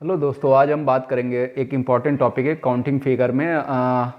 Hello दोस्तों, आज हम बात करेंगे एक इम्पॉर्टेंट टॉपिक है काउंटिंग फिगर में।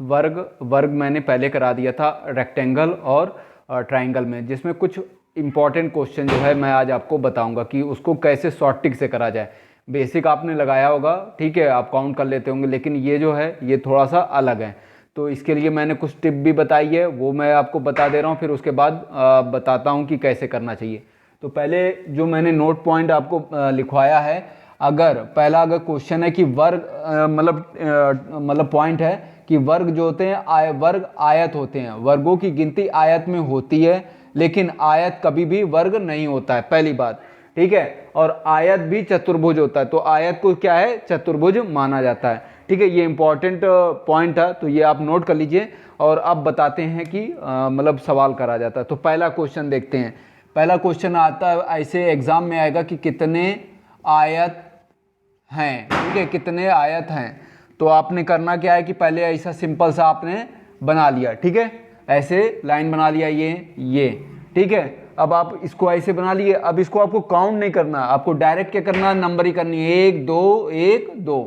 वर्ग वर्ग मैंने पहले करा दिया था रेक्टेंगल और ट्राइंगल में, जिसमें कुछ इम्पॉर्टेंट क्वेश्चन जो है मैं आज आपको बताऊंगा कि उसको कैसे शॉर्ट टिक से करा जाए। बेसिक आपने लगाया होगा, ठीक है, आप काउंट कर लेते होंगे, लेकिन ये जो है ये थोड़ा सा अलग है। तो इसके लिए मैंने कुछ टिप भी बताई है, वो मैं आपको बता दे रहा हूँ, फिर उसके बाद बताता हूँ कि कैसे करना चाहिए। तो पहले जो मैंने नोट पॉइंट आपको लिखवाया है, अगर क्वेश्चन है कि वर्ग मतलब पॉइंट है कि वर्ग जो होते हैं वर्ग आयत होते हैं, वर्गों की गिनती आयत में होती है, लेकिन आयत कभी भी वर्ग नहीं होता है, पहली बात, ठीक है। और आयत भी चतुर्भुज होता है, तो आयत को क्या है, चतुर्भुज माना जाता है, ठीक है। ये इंपॉर्टेंट पॉइंट है, तो ये आप नोट कर लीजिए। और अब बताते हैं कि मतलब सवाल करा जाता है। तो पहला क्वेश्चन देखते हैं। पहला क्वेश्चन आता है ऐसे एग्जाम में आएगा कि कितने आयत हैं, ठीक है, कितने आयत हैं। तो आपने करना क्या है कि पहले ऐसा सिंपल सा आपने बना लिया, ठीक है, ऐसे लाइन बना लिया, ये ठीक है। अब आप इसको ऐसे बना लिए, अब इसको आपको काउंट नहीं करना, आपको डायरेक्ट क्या करना है, नंबर ही करनी है, 1 2 1 2,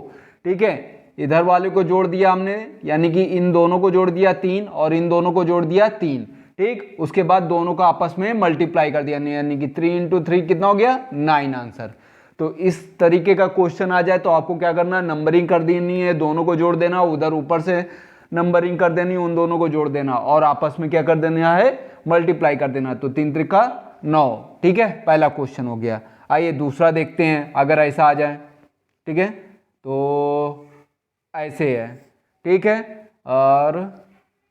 ठीक है। इधर वाले को जोड़ दिया हमने, यानी कि इन दोनों को जोड़ दिया 3 और इन दोनों को जोड़ दिया 3, ठीक। उसके बाद दोनों का आपस में मल्टीप्लाई कर दिया, यानी कि 3 इंटू 3 कितना हो गया, 9 आंसर। तो इस तरीके का क्वेश्चन आ जाए तो आपको क्या करना है, नंबरिंग कर देनी है, दोनों को जोड़ देना, उधर ऊपर से नंबरिंग कर देनी, उन दोनों को जोड़ देना और आपस में क्या कर देना है, मल्टीप्लाई कर देना। तो 3 त्रिका 9, ठीक है, पहला क्वेश्चन हो गया। आइए दूसरा देखते हैं, अगर ऐसा आ जाए, ठीक है। तो ऐसे है, ठीक है, और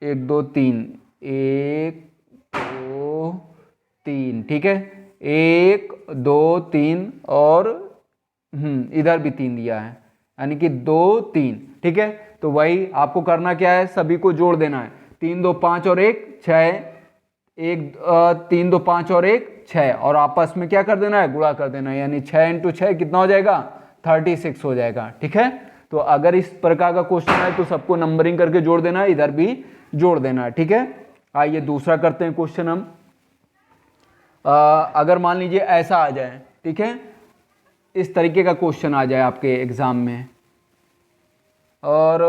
1 2 3, 1 2 3, ठीक है, 1 2 3 और इधर भी 3 दिया है, यानी कि 2 3, ठीक है। तो वही आपको करना क्या है, सभी को जोड़ देना है, 3 2 5 और 1 6, 3 2 5 और 1 6, और आपस में क्या कर देना है, गुणा कर देना है, यानी 6 इंटू 6 कितना हो जाएगा, 36 हो जाएगा, ठीक है। तो अगर इस प्रकार का क्वेश्चन है तो सबको नंबरिंग करके जोड़ देना है, इधर भी जोड़ देना है, ठीक है। आइए दूसरा करते हैं क्वेश्चन हम। अगर मान लीजिए ऐसा आ जाए, ठीक है, इस तरीके का क्वेश्चन आ जाए आपके एग्जाम में, और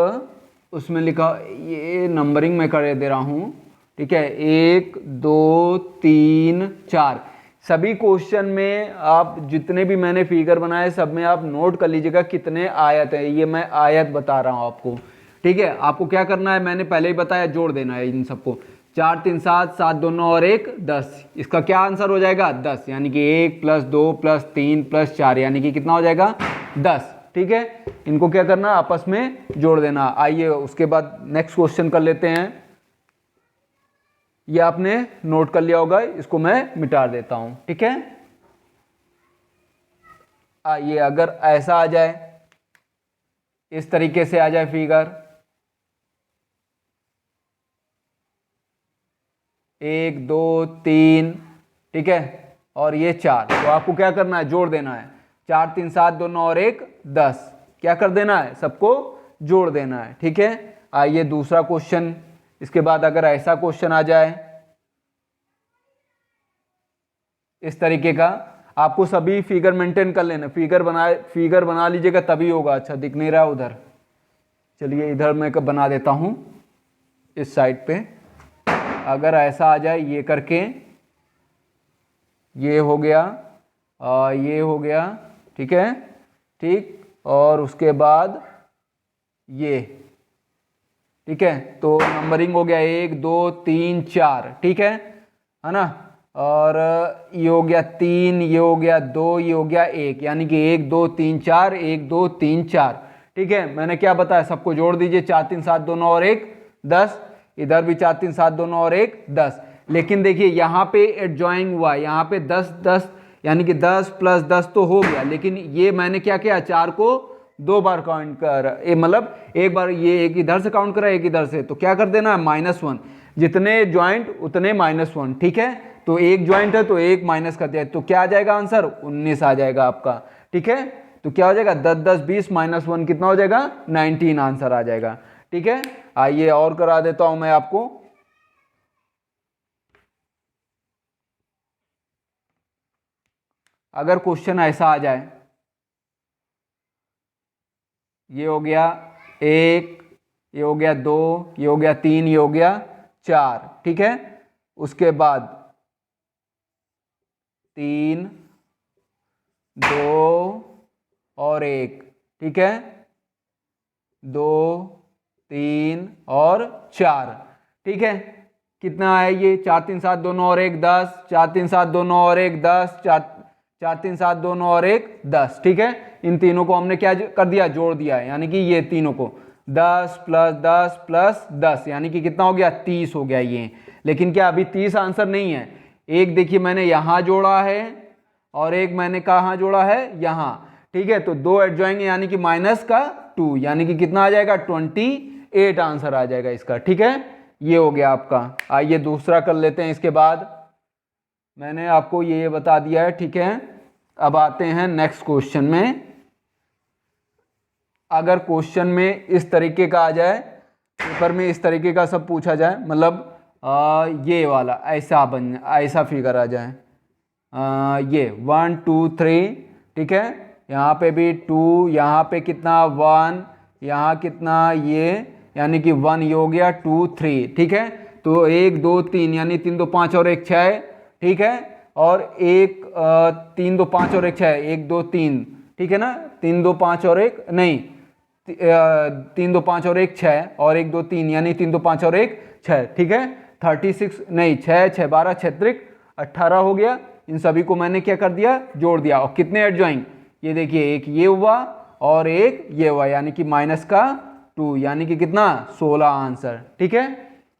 उसमें लिखा, ये नंबरिंग में कर दे रहा हूं, ठीक है, 1 2 3 4, सभी क्वेश्चन में आप जितने भी मैंने फिगर बनाए सब में आप नोट कर लीजिएगा कितने आयत है, ये मैं आयत बता रहा हूं आपको, ठीक है। आपको क्या करना है, मैंने पहले ही बताया, जोड़ देना है इन सबको, 4 3 7 7 2 9 और 1 10, इसका क्या आंसर हो जाएगा, 10, यानी कि 1 प्लस 2 प्लस 3 प्लस 4, यानी कि कितना हो जाएगा, 10, ठीक है। इनको क्या करना, आपस में जोड़ देना। आइए उसके बाद नेक्स्ट क्वेश्चन कर लेते हैं। ये आपने नोट कर लिया होगा, इसको मैं मिटा देता हूं, ठीक है। आइए अगर ऐसा आ जाए, इस तरीके से आ जाए फिगर, 1 2 3, ठीक है, और ये 4, तो आपको क्या करना है, जोड़ देना है, 4 3 7 2 9 और 1 10, क्या कर देना है, सबको जोड़ देना है, ठीक है। आइए दूसरा क्वेश्चन, इसके बाद अगर ऐसा क्वेश्चन आ जाए इस तरीके का, आपको सभी फिगर मेंटेन कर लेना, फिगर बना लीजिएगा तभी होगा। अच्छा दिख नहीं रहा उधर, चलिए इधर मैं बना देता हूं इस साइड पे। अगर ऐसा आ जाए, ये करके, ये हो गया, ये हो गया, ठीक है, ठीक, और उसके बाद ये, ठीक है। तो नंबरिंग हो गया 1 2 3 4, ठीक है ना। और ये हो गया 3, ये हो गया 2, ये हो गया 1, यानी कि 1 2 3 4, 1 2 3 4, ठीक है। मैंने क्या बताया, सबको जोड़ दीजिए, 4 3 7 2 9 और 1 10, इधर भी 4 3 7 2 9 और 1 10। लेकिन देखिए यहाँ पे एडजॉइंग हुआ, यहाँ पे 10 10, यानी कि 10 प्लस 10 तो हो गया, लेकिन ये मैंने क्या किया, 4 को 2 बार काउंट कर, मतलब एक बार ये एक इधर से काउंट करा, एक इधर से, तो क्या कर देना है, -1, जितने ज्वाइंट उतने -1, ठीक है। तो एक ज्वाइंट है तो एक माइनस कर दिया, तो क्या आ जाएगा आंसर, 19 आ जाएगा आपका, ठीक है। तो क्या हो जाएगा, 10 10 20 -1 कितना हो जाएगा, 19 आंसर आ जाएगा, ठीक है। आइए और करा देता हूं मैं आपको। अगर क्वेश्चन ऐसा आ जाए, ये हो गया 1, ये हो गया 2, ये हो गया 3, ये हो गया 4, ठीक है। उसके बाद 3, 2 और 1, ठीक है, 2, 3 और 4, ठीक है। कितना है ये? 4 3 7 2 9 और 1 10, 4 3 7 2 9 और 1 10, 4 3 7 2 9 और 1 10, ठीक है। इन तीनों को हमने क्या कर दिया? जोड़ दिया है, यानी कि ये तीनों को 10 प्लस 10 प्लस 10, यानी कि कितना हो गया? 30 हो गया ये। लेकिन क्या अभी 30 आंसर नहीं है? एक देखिए मैंने यहां जोड़ा है और एक मैंने कहाँ जोड़ा है? यहां, ठीक है। तो दो ऐड जाएंगे यानी कि माइनस का 2, यानी कि कितना आ जाएगा? 28 आंसर आ जाएगा इसका, ठीक है। ये हो गया आपका। आइए दूसरा कर लेते हैं। इसके बाद मैंने आपको ये बता दिया है, ठीक है। अब आते हैं नेक्स्ट क्वेश्चन में। अगर क्वेश्चन में इस तरीके का आ जाए, पेपर में इस तरीके का सब पूछा जाए, मतलब ये वाला ऐसा फिगर आ जाए, ये 1 2 3, ठीक है। यहाँ पे भी 2, यहाँ पे कितना 1, यहाँ कितना ये, यानी कि 1 ये हो गया, 2 3, ठीक है। तो 1 2 3 यानी 3 2 5 और 1 6, ठीक है। और 3 2 5 और 1 6, 1 2 3, ठीक है ना। 3 2 5 और 1 नहीं, 3 2 5 और 1 6 और 1 2 3 यानी 3 2 5 और 1 6, ठीक है। 36 नहीं, 6 6 12 6 18 हो गया। इन सभी को मैंने क्या कर दिया? जोड़ दिया। और कितने एडजॉइंग? ये देखिए, एक ये हुआ और एक ये हुआ, यानी कि माइनस का 2, यानी कि कितना? 16 आंसर, ठीक है।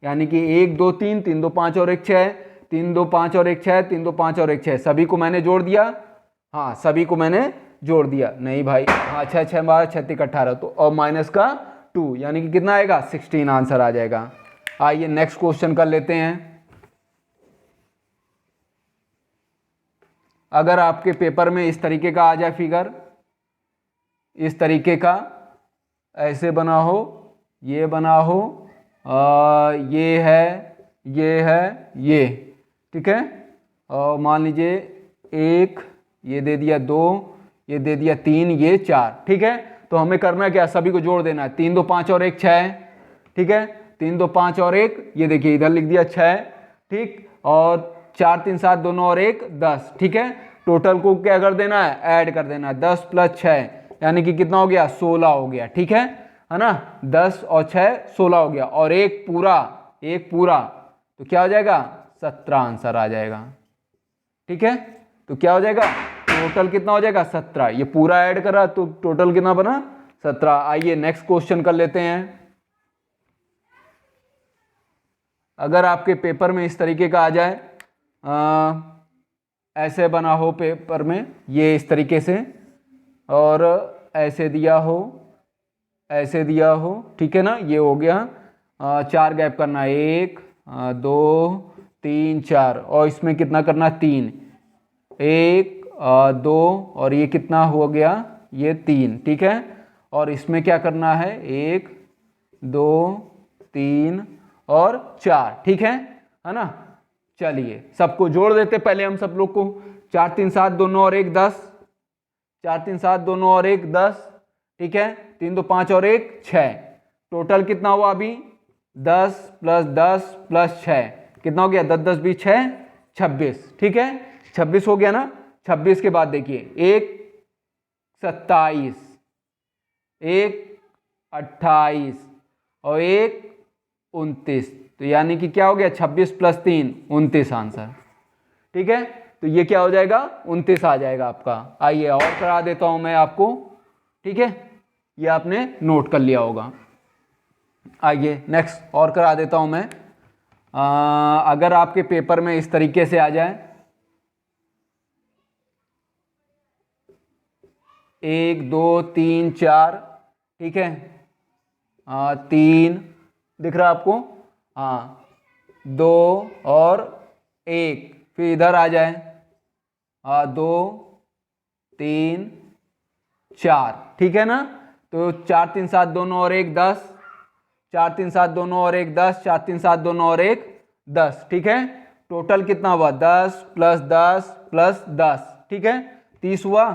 यानी कि 1 2 3 3 2 5 और 1 6, 3 2 5 और 1 6, 3 2 5 और 1 6, सभी को मैंने जोड़ दिया। हाँ, सभी को मैंने जोड़ दिया। नहीं भाई, हाँ, 6 6 12 36 18, तो और माइनस का 2, यानी कि कितना आएगा? 16 आंसर आ जाएगा। आइए नेक्स्ट क्वेश्चन कर लेते हैं। अगर आपके पेपर में इस तरीके का आ जाए फिगर, इस तरीके का ऐसे बना हो, ये बना हो, ये है, ये है, ये, ठीक है। और मान लीजिए 1, ये दे दिया 2, ये दे दिया 3, ये 4, ठीक है। तो हमें करना है क्या? सभी को जोड़ देना है। 3 2 5 और 1 6, ठीक है। 3 2 5 और 1, ये देखिए इधर लिख दिया 6, ठीक। और 4 3 7 2 9 और 1 10, ठीक है। टोटल को क्या कर देना है? ऐड कर देना है। 10 प्लस 6 यानी कि कितना हो गया? 16 हो गया, ठीक है ना। 10 और 6 16 हो गया, और एक पूरा तो क्या हो जाएगा? 17 आंसर आ जाएगा, ठीक है। तो क्या हो जाएगा? टोटल कितना हो जाएगा? 17। ये पूरा ऐड करा तो टोटल कितना बना? 17। आइए नेक्स्ट क्वेश्चन कर लेते हैं। अगर आपके पेपर में इस तरीके का आ जाए, ऐसे बना हो पेपर में, ये इस तरीके से, और ऐसे दिया हो, ऐसे दिया हो, ठीक है ना। ये हो गया। 4 गैप करना है, 1 2 3 4, और इसमें कितना करना? 3, 1 2, और ये कितना हो गया? ये 3, ठीक है। और इसमें क्या करना है? 1 2 3 और 4, ठीक है ना। चलिए सबको जोड़ देते पहले हम सब लोग को। 4 3 7 2 9 और 1 10, 4 3 7 2 9 और 1 10, ठीक है। 3 2 5 और 1 6, टोटल कितना हुआ अभी? 10 प्लस 10 प्लस 6, कितना हो गया? 10 10 20 6 26, ठीक है। 26 हो गया ना। 26 के बाद देखिए, 1 27, 1 28 और 1 29, तो यानी कि क्या हो गया? 26 प्लस 3 29 आंसर, ठीक है। तो ये क्या हो जाएगा? 29 आ जाएगा आपका। आइए और करा देता हूं मैं आपको, ठीक है। ये आपने नोट कर लिया होगा। आइए नेक्स्ट और करा देता हूं मैं। अगर आपके पेपर में इस तरीके से आ जाए, 1 2 3 4, ठीक है। 3 दिख रहा आपको? हाँ, 2 और 1, फिर इधर आ जाए, 2 3 4, ठीक है ना। तो 4 3 7 2 9 और 1 10, 4 3 7 2 9 और 1 10, 4 3 7 2 9 और 1 10, ठीक है। टोटल कितना हुआ? 10 प्लस 10 प्लस 10, ठीक है। 30 हुआ,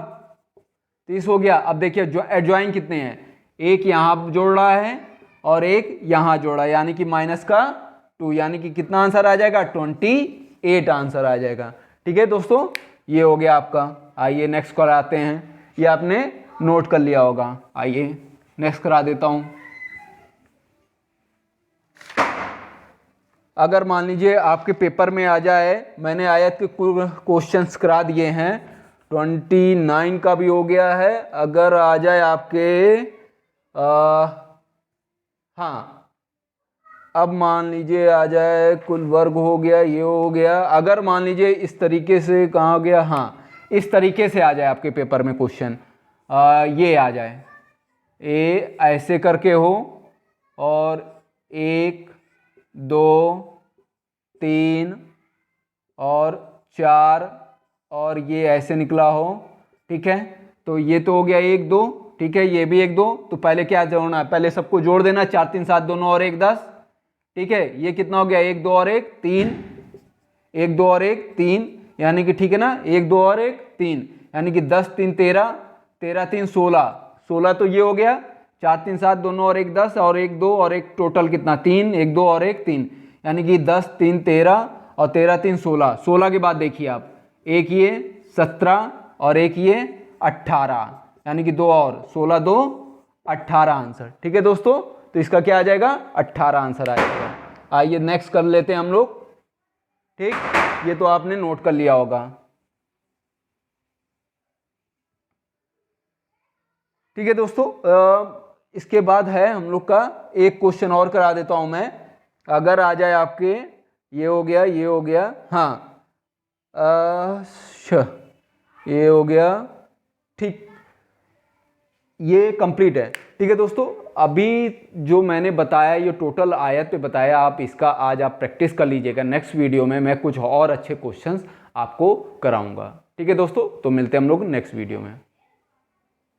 30 हो गया। अब देखिए जो एडजॉइन कितने हैं? एक यहाँ जोड़ रहा है और एक यहाँ जोड़ा, यानी कि माइनस का 2, यानी कि कितना आंसर आ जाएगा, 28 आंसर आ जाएगा। ठीक है दोस्तों, ये हो गया आपका। आइए नेक्स्ट कराते हैं, ये आपने नोट कर लिया होगा। आइए नेक्स्ट करा देता हूँ। अगर मान लीजिए आपके पेपर में आ जाए, मैंने आयत के कुल क्वेश्चंस करा दिए हैं, 29 का भी हो गया है। अगर आ जाए आपके हाँ, अब मान लीजिए आ जाए कुल वर्ग हो गया, ये हो गया। अगर मान लीजिए इस तरीके से कहाँ गया, हाँ इस तरीके से आ जाए आपके पेपर में क्वेश्चन, ये आ जाए, ए ऐसे करके हो और 1 2 3 और 4 और ये ऐसे निकला हो। ठीक है, तो ये तो हो गया 1 2, ठीक है, ये भी 1 2। तो पहले क्या जोड़ना है, पहले सबको जोड़ देना, 4 3 7 2 9 और 1 10। ठीक है, ये कितना हो गया, 1 2 और 1 3, 1 2 और 1 3, यानी कि ठीक है ना, 1 2 और 1 3, यानी कि 10 3 13, 13 3 16, 16 तो ये हो गया, 4 3 7 2 9 और 1 10 और 1 2 और 1 टोटल कितना 3, 1 2 और 1 3, यानी कि 10 3 13 और 13 3 16। 16 के बाद देखिए आप, एक ये 17 और एक ये 18, यानी कि 2 और 16 2 18 आंसर। ठीक है दोस्तों, तो इसका क्या आ जाएगा, 18 आंसर आ जाएगा। आइए नेक्स्ट कर लेते हैं हम लोग। ठीक, ये तो आपने नोट कर लिया होगा। ठीक है दोस्तों, इसके बाद है हम लोग का एक क्वेश्चन और करा देता हूं मैं। अगर आ जाए आपके, ये हो गया, ये हो गया, हाँ ये हो गया। ठीक, ये कंप्लीट है। ठीक है दोस्तों, अभी जो मैंने बताया, ये टोटल आयत पे बताया, आप इसका आज आप प्रैक्टिस कर लीजिएगा। नेक्स्ट वीडियो में मैं कुछ और अच्छे क्वेश्चंस आपको कराऊंगा। ठीक है दोस्तों, तो मिलते हैं हम लोग नेक्स्ट वीडियो में।